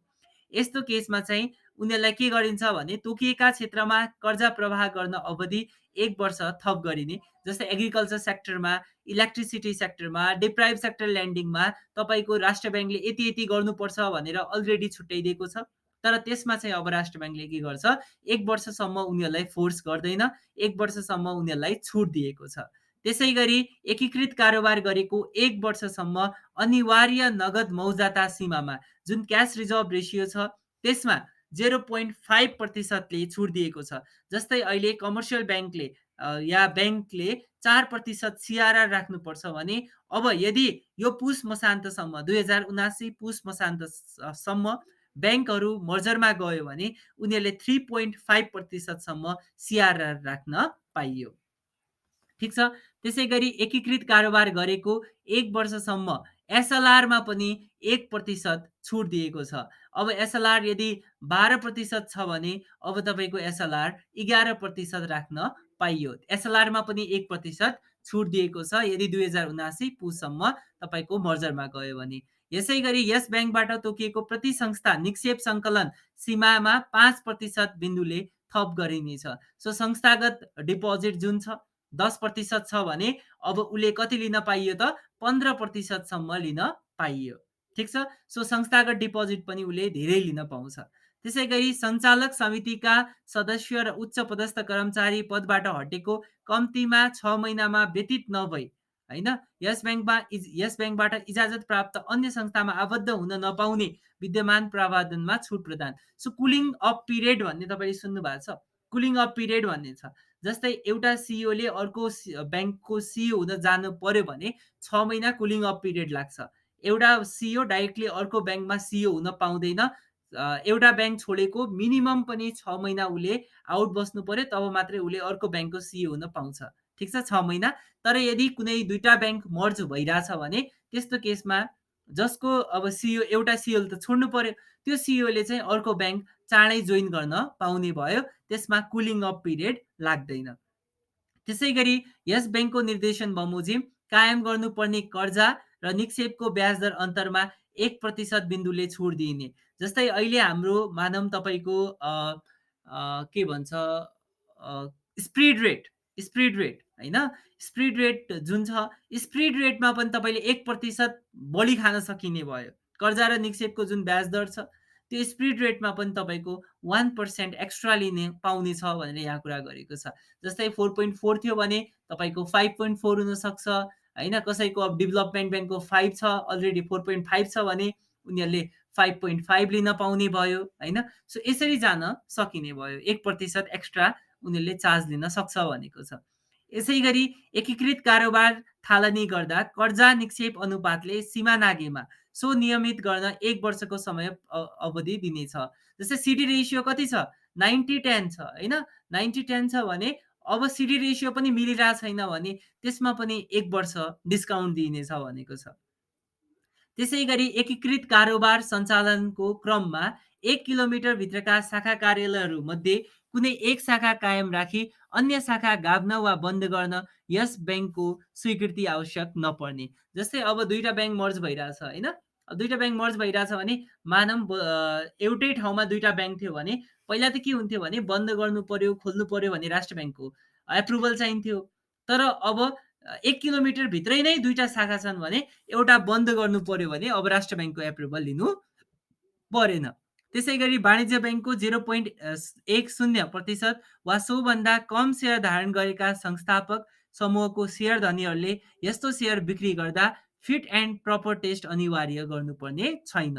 यस्तो केसमा चाहिँ उनीहरूलाई के गरिन्छ भने तोकिएका क्षेत्रमा कर्जा प्रवाह गर्न अवधि 1 वर्ष थप गरिने। जस्तै एग्रिकल्चर सेक्टरमा, इलेक्ट्रिसिटी सेक्टरमा, डिप्राइभ सेक्टर ल्यान्डिङमा तपाईँको राष्ट्र ब्याङ्कले यति यति गर्नुपर्छ भनेर अलरेडी छुट्याइदिएको छ। तर त्यसमा चाहिँ अब राष्ट्र ब्याङ्कले के गर्छ 1 वर्षसम्म उनीहरूलाई फोर्स गर्दैन, 1 वर्षसम्म उनीहरूलाई छुट दिएको छ। त्यसैगरी एकीकृत कारोबार गरेको 1 वर्षसम्म अनिवार्य नगद मौजाता सीमामा जुन क्यास रिजर्भ रेसियो छ त्यसमा 0.5% ले छुट दिएको छ। जस्तै अहिले कमर्सियल ब्याङ्कले या ब्याङ्कले 4% सिआरआर राख्नुपर्छ भने अब यदि यो पुस मसान्तसम्म 2079 पुस मसान्तसम्म ब्याङ्कहरू मर्जरमा गयो भने उनीहरूले 3.5%सम्म सिआरआर राख्न पाइयो। ठिक छ। त्यसै गरी एकीकृत कारोबार गरेको 1 वर्षसम्म एसएलआरमा पनि 1% छुट दिएको छ। अब एसएलआर यदि 12% छ भने अब तपाईँको एसएलआर 11% राख्न पाइयो। एसएलआरमा पनि 1% छुट दिएको छ यदि 2079 पुससम्म तपाईँको मर्जरमा गयो भने। यसै गरी यस ब्याङ्कबाट तोकिएको प्रति संस्था निक्षेप सङ्कलन सीमामा 5% बिन्दुले थप गरिनेछ। सो संस्थागत डिपोजिट जुन छ 10% छ भने अब उसले कति लिन पाइयो त 15%सम्म लिन पाइयो। ठिक छ। सो संस्थागत डिपोजिट पनि उसले धेरै लिन पाउँछ। त्यसै गरी सञ्चालक समितिका सदस्य र उच्च पदस्थ कर्मचारी पदबाट हटेको कम्तीमा 6 महिनामा व्यतीत नभई होइन यस ब्याङ्कबाट इजाजत प्राप्त अन्य संस्थामा आबद्ध हुन नपाउने विद्यमान प्रावधानमा छुट प्रदान। सो कुलिङ अफ पिरियड भन्ने तपाईँले सुन्नु भएको छ। कुलिङ अफ पिरियड भन्ने छ। जस्तै एउटा सिइओले अर्को ब्याङ्कको सिइओ हुन जानु पर्यो भने 6 महिना कुलिङ अफ पिरियड लाग्छ। एउटा सिइओ डाइरेक्टली अर्को ब्याङ्कमा सिइओ हुन पाउँदैन। एउटा ब्याङ्क छोडेको मिनिमम पनि 6 महिना उसले आउट बस्नु पर्यो तब मात्रै उसले अर्को ब्याङ्कको सिइओ हुन पाउँछ। ठिक छ 6 महिना। तर यदि कुनै दुईटा ब्याङ्क मर्ज भइरहेछ भने त्यस्तो केसमा जसको अब सिइओ एउटा सिइओले त छोड्नु पर्यो त्यो सिइओले चाहिँ अर्को ब्याङ्क चाँडै जोइन गर्न पाउने भयो। त्यसमा कुलिङ अफ पिरियड लाग्दैन। त्यसै गरी यस ब्याङ्कको निर्देशन बमोजिम कायम गर्नुपर्ने कर्जा र निक्षेपको ब्याज दर अन्तरमा 1% बिन्दुले छुट दिइने। जस्तै अहिले हाम्रो मानौँ तपाईँको के भन्छ स्प्रिड रेट होइन स्प्रिड रेट जुन छ स्प्रिड रेटमा पनि तपाईँले 1% बढी खान सकिने भयो। कर्जा र निक्षेपको जुन ब्याज दर छ त्यो स्प्रिड रेटमा पनि तपाईँको 1% एक्स्ट्रा लिने पाउने छ भनेर यहाँ कुरा गरेको छ। जस्तै 4.4 थियो भने तपाईँको 5.4 हुनसक्छ होइन। कसैको अब डेभलपमेन्ट ब्याङ्कको 5 छ अलरेडी 4.5 छ भने उनीहरूले 5.5 लिन पाउने भयो होइन। सो यसरी जान सकिने भयो। 1% एक्स्ट्रा उनीहरूले चार्ज लिन सक्छ भनेको छ। यसै गरी एकीकृत कारोबार थालनी गर्दा कर्जा निक्षेप अनुपातले सीमा नागेमा सो नियमित गर्न 1 वर्षको समय अवधि दिनेछ। जस्तै सिडी रेसियो कति छ 90-10 छ होइन। 90-10 छ भने अब सिडी रेसियो पनि मिलिरहेको छैन भने त्यसमा पनि 1 वर्ष डिस्काउन्ट दिइनेछ भनेको छ। त्यसै गरी एकीकृत कारोबार सञ्चालनको क्रममा 1 किलोमिटर भित्रका शाखा कार्यालयहरू मध्ये कुनै एक शाखा कायम राखी अन्य शाखा गाभ्न वा बन्द गर्न यस ब्याङ्कको स्वीकृति आवश्यक नपर्ने। जस्तै अब दुईटा ब्याङ्क मर्ज भइरहेछ होइन। दुईटा ब्याङ्क मर्ज भइरहेछ भने मानौँ एउटै ठाउँमा दुईटा ब्याङ्क थियो भने पहिला त के हुन्थ्यो भने बन्द गर्नु पर्यो खोल्नु पर्यो भने राष्ट्र ब्याङ्कको एप्रुभल चाहिन्थ्यो। तर अब 1 किलोमिटर भित्रै नै दुईटा शाखा छन् भने एउटा बन्द गर्नु पर्यो भने अब राष्ट्र ब्याङ्कको एप्रुभल लिनु परेन। त्यसै गरी वाणिज्य ब्याङ्कको 0.10% वा सोभन्दा कम सेयर धारण गरेका संस्थापक समूहको सेयर धनीहरूले यस्तो सेयर बिक्री गर्दा फिट एन्ड प्रपर टेस्ट अनिवार्य गर्नुपर्ने छैन।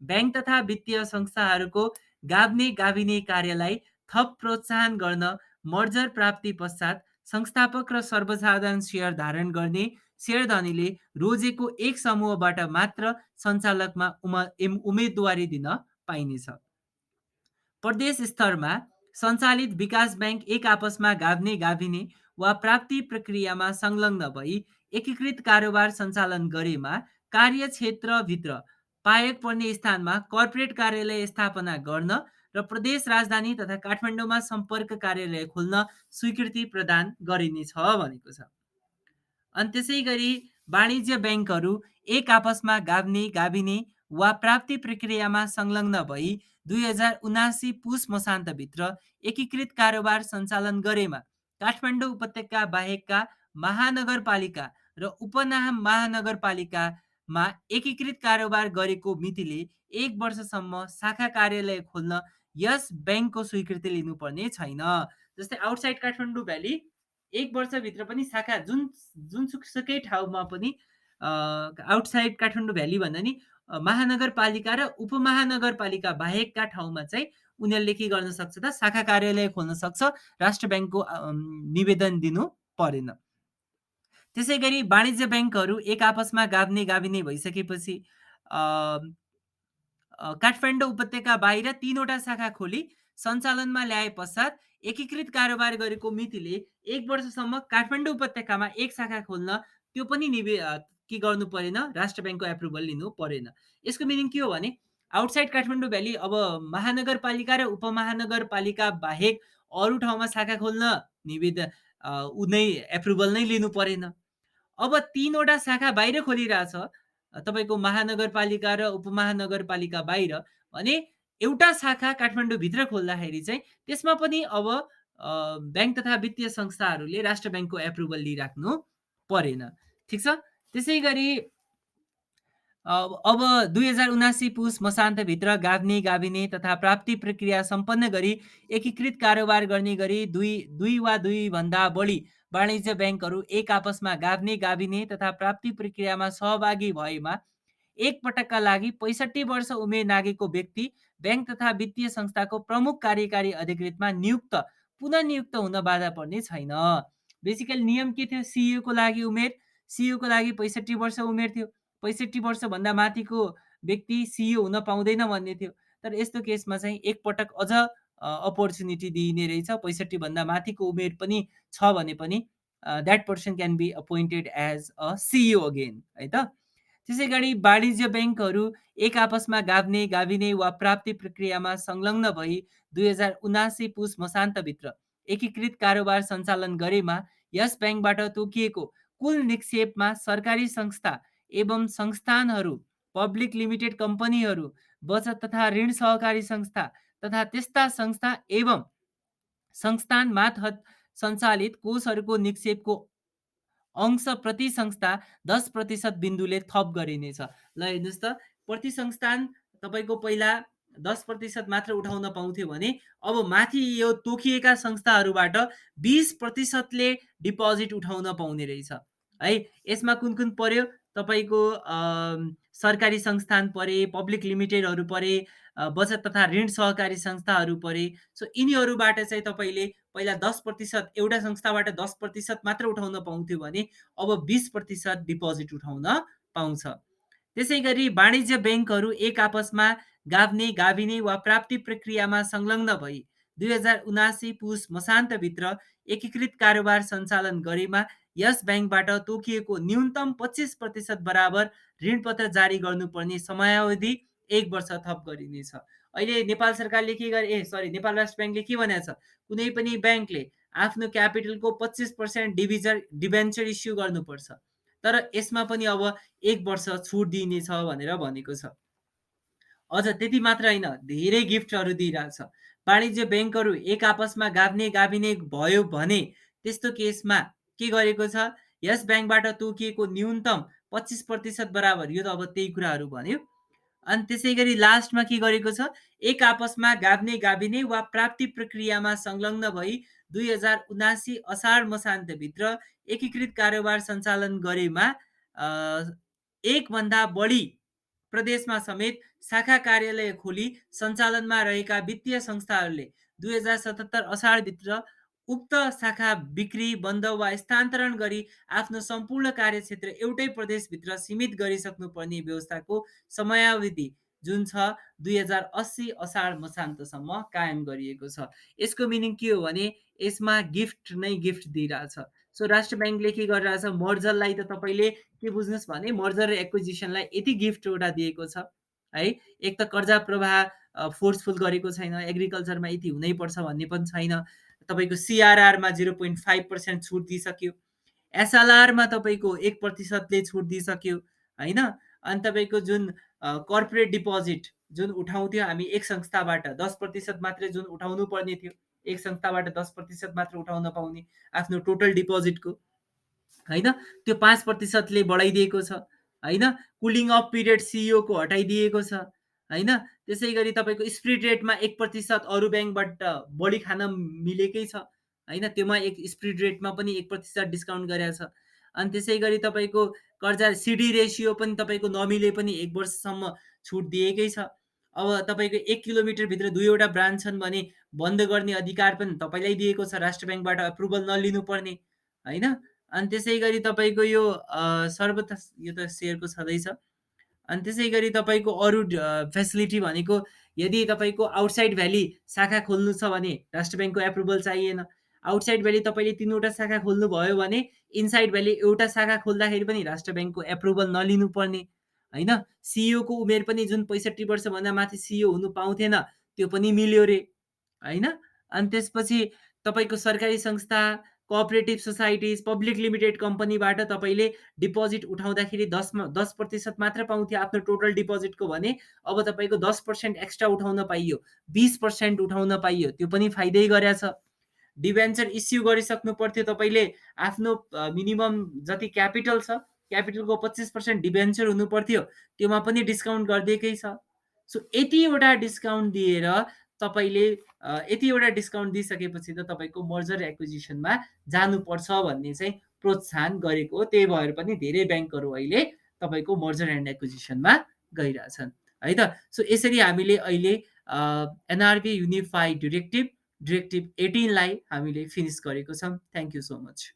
ब्याङ्क तथा वित्तीय संस्थाहरूको गाभिने कार्यलाई थप प्रोत्साहन गर्न मर्जर प्राप्ति पश्चात संस्थापक र सर्वसाधारण सेयर धारण गर्ने सेयर धनीले रोजेको एक समूहबाट मात्र सञ्चालकमा उम्मेदवारी दिन पाइनेछ। प्रदेश स्तरमा सञ्चालित विकास ब्याङ्क एक आपसमा गाभिने वा प्राप्ति प्रक्रियामा संलग्न भई एकीकृत कारोबार सञ्चालन गरेमा कार्यक्षेत्रभित्र पायक पर्ने स्थानमा कर्पोरेट कार्यालय स्थापना गर्न र प्रदेश राजधानी तथा काठमाडौँमा सम्पर्क कार्यालय खोल्न स्वीकृति प्रदान गरिनेछ भनेको छ। अनि त्यसै गरी वाणिज्य ब्याङ्कहरू एक आपसमा गाभिने वा प्राप्ति प्रक्रियामा संलग्न भई 2079 पुस मसान्तभित्र एकीकृत कारोबार सञ्चालन गरेमा काठमाडौँ उपत्यका बाहेकका महानगरपालिका र उपमहानगरपालिकामा एकीकृत कारोबार गरेको मितिले 1 वर्षसम्म शाखा कार्यालय खोल्न यस ब्याङ्कको स्वीकृति लिनुपर्ने छैन। जस्तै आउटसाइड काठमाडौँ भ्याली 1 वर्षभित्र पनि शाखा जुनसुकै ठाउँमा पनि आउटसाइड काठमाडौँ भ्याली भन्दा नि महानगरपालिका र उपमहानगरपालिका बाहेकका ठाउँमा चाहिँ उनीहरूले के गर्न सक्छ त, शाखा कार्यालय खोल्न सक्छ, राष्ट्र ब्याङ्कको निवेदन दिनु परेन। त्यसै गरी वाणिज्य ब्याङ्कहरू एक आपसमा गाभिने भइसकेपछि काठमाडौँ उपत्यका बाहिर 3वटा शाखा खोली सञ्चालनमा ल्याए पश्चात एकीकृत कारोबार गरेको मितिले 1 वर्षसम्म काठमाडौँ उपत्यकामा एक शाखा खोल्न त्यो पनि के गर्नु परेन, राष्ट्र ब्याङ्कको एप्रुभल लिनु परेन। यसको मिनिङ के हो भने आउटसाइड काठमाडौँ भ्याली अब महानगरपालिका र उपमहानगरपालिका बाहेक अरू ठाउँमा शाखा खोल्न उनै एप्रुभल नै लिनु परेन। अब 3वटा शाखा बाहिर खोलिरहेछ तपाईँको महानगरपालिका र उपमहानगरपालिका बाहिर भने एउटा शाखा काठमाडौँभित्र खोल्दाखेरि चाहिँ त्यसमा पनि अब ब्याङ्क तथा वित्तीय संस्थाहरूले राष्ट्र ब्याङ्कको एप्रुभल लिइराख्नु परेन। ठिक छ। त्यसै गरी अब 2079 पुस मसान्तभित्र गाभिने तथा प्राप्ति प्रक्रिया सम्पन्न गरी एकीकृत कारोबार गर्ने गरी दुई वा दुईभन्दा बढी वाणिज्य ब्याङ्कहरू एक आपसमा गाभिने तथा प्राप्ति प्रक्रियामा सहभागी भएमा एक पटकका लागि 65 वर्ष उमेर नागेको व्यक्ति ब्याङ्क तथा वित्तीय संस्थाको प्रमुख कार्यकारी अधिकृतमा पुनः नियुक्त हुन बाधा पर्ने छैन। बेसिकली नियम के थियो, सिइओको लागि उमेर, सिइओको लागि 65 वर्ष उमेर थियो, 65 वर्षभन्दा माथिको व्यक्ति सिइओ हुन पाउँदैन भन्ने थियो। तर यस्तो केसमा चाहिँ एकपटक अझ अपर्च्युनिटी दिइने रहेछ। 65 भन्दा माथिको उमेर पनि छ भने पनि that person can be appointed as a CEO again, है त। त्यसै गरी वाणिज्य ब्याङ्कहरू एक आपसमा गाभिने वा प्राप्ति प्रक्रियामा संलग्न भई 2079 पुस मसान्तभित्र एकीकृत कारोबार सञ्चालन गरेमा यस ब्याङ्कबाट तोकिएको कुल निक्षेपमा सरकारी संस्था एवं संस्थानहरू, पब्लिक लिमिटेड कम्पनीहरू, बचत तथा ऋण सहकारी संस्था तथा त्यस्ता संस्था एवं संस्थान मातहत सञ्चालित कोषहरूको निक्षेपको अंश प्रति संस्था 10% बिन्दुले थप गरिनेछ। ल हेर्नुहोस् त, प्रति संस्थान तपाईँको पहिला 10% मात्र उठाउन पाउँथ्यो भने अब माथि यो तोकिएका संस्थाहरूबाट 20%ले डिपोजिट उठाउन पाउने रहेछ है। यसमा कुन कुन पर्यो तपाईँको सरकारी संस्थान परे, पब्लिक लिमिटेडहरू परे, बचत तथा ऋण सहकारी संस्थाहरू परे। सो यिनीहरूबाट चाहिँ तपाईँले पहिला 10% एउटा संस्थाबाट 10% मात्र उठाउन पाउँथ्यो भने अब 20% डिपोजिट उठाउन पाउँछ। त्यसै गरी वाणिज्य ब्याङ्कहरू एक आपसमा गाभिने वा प्राप्ति प्रक्रियामा संलग्न भई 2079 पुस मसान्तभित्र एकीकृत कारोबार सञ्चालन गरेमा यस ब्याङ्कबाट तोकिएको न्यूनतम 25% बराबर ऋणपत्र जारी गर्नुपर्ने समयावधि 1 वर्ष थप गरिनेछ। अहिले नेपाल सरकारले के गरे नेपाल राष्ट्र ब्याङ्कले के भनेको छ, कुनै पनि ब्याङ्कले आफ्नो क्यापिटलको 25% डिभेन्चर इस्यु गर्नुपर्छ। तर यसमा पनि अब 1 वर्ष छुट दिइनेछ भनेर भनेको छ। अझ त्यति मात्र होइन, धेरै गिफ्टहरू दिइरहेछ। वाणिज्य ब्याङ्कहरू एक आपसमा गाभिने भयो भने त्यस्तो केसमा के गरेको छ, यस ब्याङ्कबाट तोकिएको न्यूनतम 25% बराबर, यो त अब त्यही कुराहरू भन्यो। अनि त्यसै गरी लास्टमा के गरेको छ, एक आपसमा गाभिने वा प्राप्ति प्रक्रियामा संलग्न भई 2079 असार मसान्तभित्र एकीकृत कारोबार सञ्चालन गरेमा एक भन्दा बढी प्रदेशमा समेत शाखा कार्यालय खोली सञ्चालनमा रहेका वित्तीय संस्थाहरूले 2077 असारभित्र उक्त शाखा बिक्री, बन्द वा स्थानान्तरण गरी आफ्नो सम्पूर्ण कार्यक्षेत्र एउटै प्रदेशभित्र सीमित गरिसक्नुपर्ने व्यवस्थाको समयावधि जुन छ 2080 असार मसान्तसम्म कायम गरिएको छ। यसको मिनिङ के हो भने यसमा गिफ्ट नै गिफ्ट दिइरहेछ। सो राष्ट्र ब्याङ्कले के गरिरहेछ, मर्जरलाई त तपाईँले के बुझ्नुहोस् भने मर्जर र एक्विजिसनलाई यति गिफ्ट एउटा दिएको छ है। एक त कर्जा प्रवाह फोर्सफुल गरेको छैन, एग्रिकल्चरमा यति हुनैपर्छ भन्ने पनि छैन, तपाईँको सिआरआरमा 0.5% छुट दिइसक्यो, एसएलआरमा तपाईँको 1%ले छुट दिइसक्यो होइन। अनि तपाईँको जुन कर्पोरेट डिपोजिट जुन उठाउँथ्यो हामी एक संस्थाबाट 10% मात्रै जुन उठाउनु पर्ने थियो, एक संस्थाबाट 10% मात्र उठाउन पाउने आफ्नो टोटल डिपोजिटको होइन, त्यो 5%ले बढाइदिएको छ होइन। कुलिङ अफ पिरियड सिइओको हटाइदिएको छ होइन। त्यसै गरी तपाईँको स्प्रिट रेटमा 1% अरू ब्याङ्कबाट बढी खान मिलेकै छ होइन? त्योमा एक स्प्रेड रेटमा पनि 1% डिस्काउन्ट गरेको छ। अनि त्यसै गरी तपाईँको कर्जा सिडी रेसियो पनि तपाईँको नमिले पनि 1 वर्षसम्म छुट दिएकै छ। अब तपाईँको 1 किलोमिटरभित्र 2 वटा ब्रान्च छन् भने बन्द गर्ने अधिकार पनि तपाईँलाई दिएको छ, राष्ट्र ब्याङ्कबाट एप्रुभल नलिनुपर्ने, होइन? अनि त्यसै गरी तपाईँको यो सर्वथा यो त सेयरको छँदैछ। अनि त्यसै गरी तपाईँको अरू फेसिलिटी भनेको यदि तपाईँको आउटसाइड भ्याली शाखा खोल्नु छ भने राष्ट्र ब्याङ्कको एप्रुभल चाहिएन। आउटसाइड भ्याली तपाईँले 3 वटा शाखा खोल्नुभयो भने इनसाइड भ्याली एउटा शाखा खोल्दाखेरि पनि राष्ट्र ब्याङ्कको एप्रुभल नलिनुपर्ने, होइन? सिइओको उमेर पनि जुन 65 वर्षभन्दा माथि सिइओ हुनु पाउँथेन, त्यो पनि मिल्यो रे, होइन? अनि त्यसपछि तपाईँको सरकारी संस्था, कोअपरेटिभ सोसाइटिज, पब्लिक लिमिटेड कम्पनीबाट तपाईँले डिपोजिट उठाउँदाखेरि 10% मात्र पाउँथ्यो आफ्नो टोटल डिपोजिटको भने अब तपाईँको 10% एक्स्ट्रा उठाउन पाइयो, 20% उठाउन पाइयो, त्यो पनि फाइदै गरेछ। डिभेन्चर इस्यु गरिसक्नु पर्थ्यो तपाईँले, आफ्नो मिनिमम जति क्यापिटल छ, क्यापिटलको 25% डिभेन्चर हुनुपर्थ्यो, त्योमा पनि डिस्काउन्ट गरिदिएकै छ। सो यतिवटा डिस्काउन्ट दिएर तपाईँले यतिवटा डिस्काउन्ट दिइसकेपछि त तपाईँको मर्जर एक्विजिसनमा जानुपर्छ भन्ने चाहिँ प्रोत्साहन गरेको हो। त्यही भएर पनि धेरै ब्याङ्कहरू अहिले तपाईँको मर्जर एन्ड एक्विजिसनमा गइरहेछन्, है त? सो यसरी हामीले अहिले एनआरबी युनिफाइड डिरेक्टिभ 18 लाई हामीले फिनिस गरेको छौँ। Thank you so much.